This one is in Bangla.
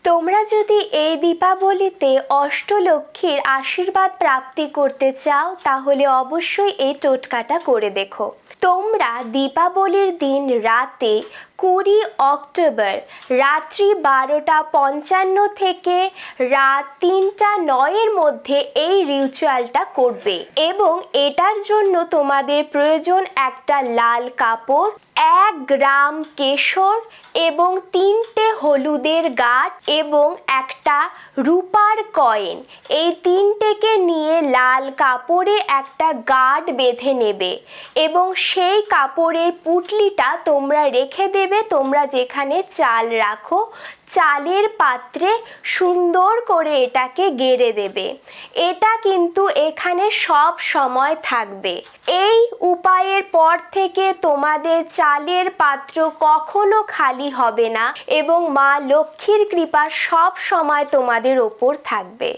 তোমরা যদি এই দীপাবলিতে অষ্টলক্ষ্মীর আশীর্বাদ প্রাপ্তি করতে চাও তাহলে অবশ্যই এই টোটকাটা করে দেখো। তোমরা দীপাবলির দিন রাতে 20 অক্টোবর রাত্রি 12:55 থেকে রাত 3:09 মধ্যে এই রিচুয়ালটা করবে এবং এটার জন্য তোমাদের প্রয়োজন একটা লাল কাপড়, 1 গ্রাম কেশর এবং 3টে হলুদের গাঁট এবং একটা রূপার কয়েন। এই 3টেকে নিয়ে লাল কাপড়ে একটা গাঁট বেঁধে নেবে এবং সেই কাপড়ের পুঁটলিটা তোমরা রেখে দেবে তোমরা যেখানে চাল রাখো, চালের পাত্রে সুন্দর করে এটাকে গেড়ে দেবে। এটা কিন্তু এখানে সব সময় থাকবে। এই উপায়ের পর থেকে তোমাদের চালের পাত্র কখনো খালি হবে না এবং মা লক্ষ্মীর কৃপা সব সময় তোমাদের ওপর থাকবে।